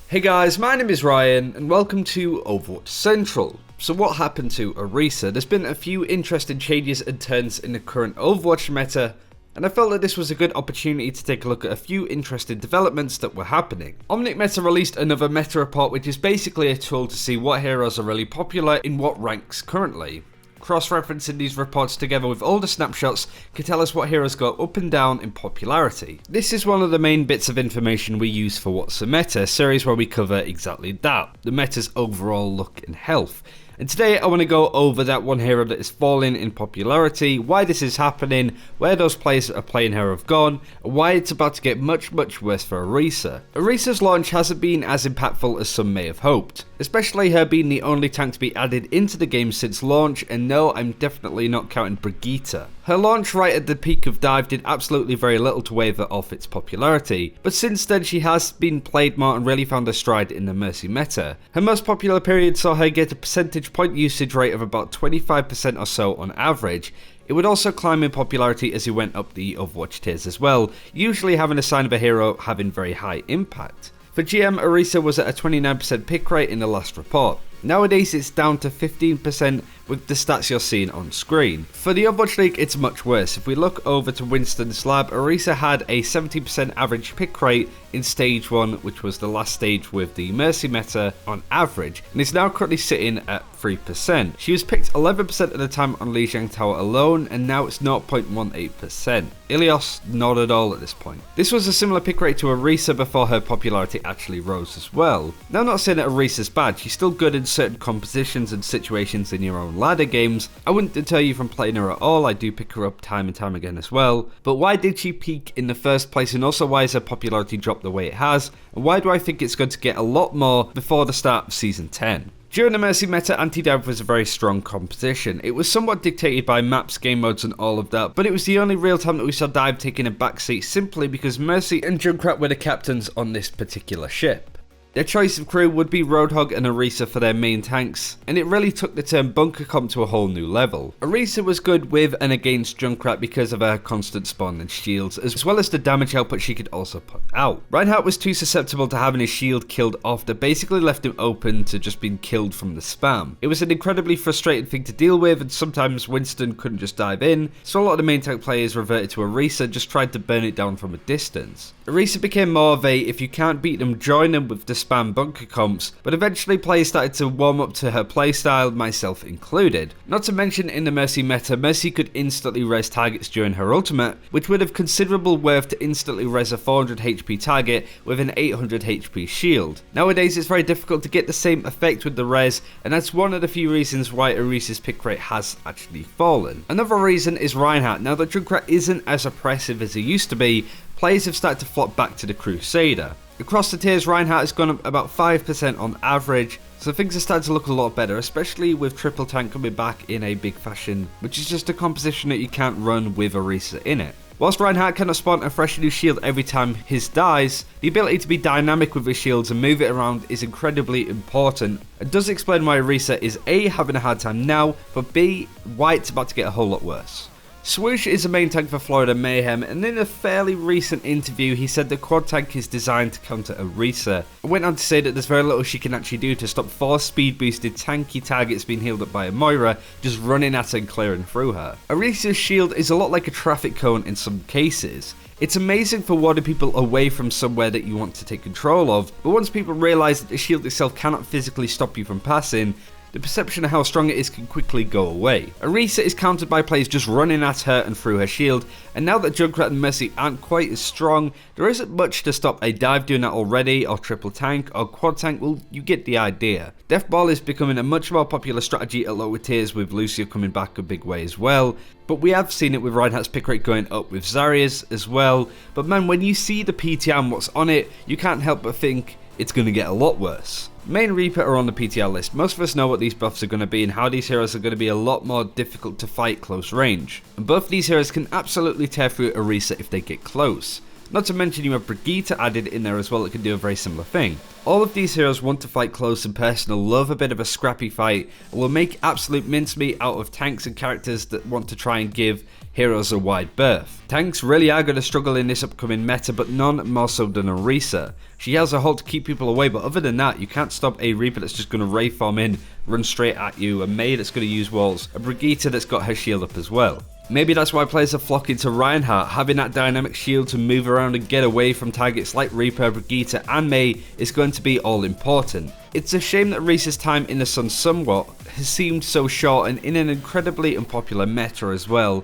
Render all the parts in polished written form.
Hey guys, my name is Ryan and welcome to Overwatch Central. So what happened to Orisa? There's been a few interesting changes and turns in the current Overwatch meta, and I felt that this was a good opportunity to take a look at a few interesting developments that were happening. Omnic Meta released another meta report, which is basically a tool to see what heroes are really popular in what ranks currently. Cross-referencing these reports together with older snapshots can tell us what heroes go up and down in popularity. This is one of the main bits of information we use for What's the Meta, a series where we cover exactly that, the meta's overall look and health. And today I want to go over that one hero that is falling in popularity, why this is happening, where those players that are playing her have gone, and why it's about to get much worse for Orisa. Orisa's launch hasn't been as impactful as some may have hoped, especially her being the only tank to be added into the game since launch, and no, I'm definitely not counting Brigitte. Her launch right at the peak of Dive did absolutely very little to wave her off its popularity, but since then she has been played more and really found her stride in the Mercy meta. Her most popular period saw her get a percentage point usage rate of about 25% or so on average. It would also climb in popularity as you went up the Overwatch tiers as well, usually having a sign of a hero having very high impact. For GM, Orisa was at a 29% pick rate in the last report. Nowadays it's down to 15% with the stats you're seeing on screen. For the Overwatch League it's much worse. If we look over to Winston's lab, Orisa had a 70% average pick rate in stage 1, which was the last stage with the Mercy meta on average, and is now currently sitting at 3%. She was picked 11% of the time on Lijiang Tower alone, and now it's 0.18%. Ilios, not at all at this point. This was a similar pick rate to Orisa before her popularity actually rose as well. Now, I'm not saying that Orisa's bad, she's still good in certain compositions and situations in your own ladder games. I wouldn't deter you from playing her at all, I do pick her up time and time again as well. But why did she peak in the first place, and also why has her popularity dropped the way it has? And why do I think it's going to get a lot more before the start of Season 10? During the Mercy meta, anti-dive was a very strong composition. It was somewhat dictated by maps, game modes and all of that, but it was the only real time that we saw dive taking a backseat simply because Mercy and Junkrat were the captains on this particular ship. Their choice of crew would be Roadhog and Orisa for their main tanks, and it really took the term bunker comp to a whole new level. Orisa was good with and against Junkrat because of her constant spawn and shields, as well as the damage output she could also put out. Reinhardt was too susceptible to having his shield killed off that basically left him open to just being killed from the spam. It was an incredibly frustrating thing to deal with, and sometimes Winston couldn't just dive in, so a lot of the main tank players reverted to Orisa, just tried to burn it down from a distance. Orisa became more of a, if you can't beat them, join them with the spam bunker comps, but eventually players started to warm up to her playstyle, myself included. Not to mention in the Mercy meta, Mercy could instantly res targets during her ultimate, which would have considerable worth to instantly res a 400 HP target with an 800 HP shield. Nowadays it's very difficult to get the same effect with the res, and that's one of the few reasons why Orisa's pick rate has actually fallen. Another reason is Reinhardt. Now that Junkrat isn't as oppressive as he used to be, players have started to flock back to the Crusader. Across the tiers, Reinhardt has gone up about 5% on average, so things are starting to look a lot better, especially with Triple Tank coming back in a big fashion, which is just a composition that you can't run with Orisa in it. Whilst Reinhardt cannot spawn a fresh new shield every time his dies, the ability to be dynamic with his shields and move it around is incredibly important. It does explain why Orisa is A, having a hard time now, but B, why it's about to get a whole lot worse. Swoosh is a main tank for Florida Mayhem, and in a fairly recent interview he said the quad tank is designed to counter Orisa. It went on to say that there's very little she can actually do to stop 4 speed boosted tanky targets being healed up by a Moira just running at her and clearing through her. Orisa's shield is a lot like a traffic cone in some cases. It's amazing for warding people away from somewhere that you want to take control of, but once people realise that the shield itself cannot physically stop you from passing, the perception of how strong it is can quickly go away. Orisa is countered by players just running at her and through her shield, and now that Junkrat and Mercy aren't quite as strong, there isn't much to stop a dive doing that already, or triple tank, or quad tank. Well, you get the idea. Death Ball is becoming a much more popular strategy at lower tiers, with Lucio coming back a big way as well, but we have seen it with Reinhardt's pick rate going up with Zarya's as well. But man, when you see the PTR and what's on it, you can't help but think it's going to get a lot worse. Main Reaper are on the PTR list. Most of us know what these buffs are going to be and how these heroes are going to be a lot more difficult to fight close range. And both these heroes can absolutely tear through Orisa if they get close. Not to mention you have Brigitte added in there as well that can do a very similar thing. All of these heroes want to fight close and personal, love a bit of a scrappy fight, and will make absolute mincemeat out of tanks and characters that want to try and give heroes a wide berth. Tanks really are going to struggle in this upcoming meta, but none more so than Orisa. She has a hold to keep people away, but other than that, you can't stop a Reaper that's just going to Ray farm in, run straight at you, a Mei that's going to use walls, a Brigitte that's got her shield up as well. Maybe that's why players are flocking to Reinhardt. Having that dynamic shield to move around and get away from targets like Reaper, Brigitte and Mei is going to be all important. It's a shame that Orisa's time in the sun somewhat has seemed so short and in an incredibly unpopular meta as well,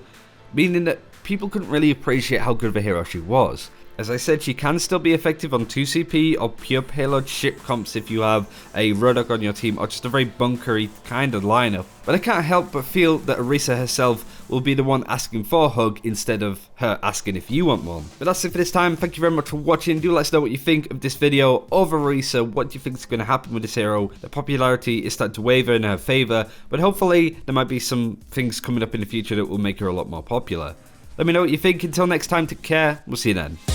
meaning that people couldn't really appreciate how good of a hero she was. As I said, she can still be effective on 2CP or pure payload ship comps if you have a Rodok on your team or just a very bunkery kind of lineup. But I can't help but feel that Orisa herself will be the one asking for a hug instead of her asking if you want one. But that's it for this time. Thank you very much for watching. Do let us know what you think of this video over Orisa. What do you think is going to happen with this hero? The popularity is starting to waver in her favour, but hopefully there might be some things coming up in the future that will make her a lot more popular. Let me know what you think. Until next time, take care. We'll see you then.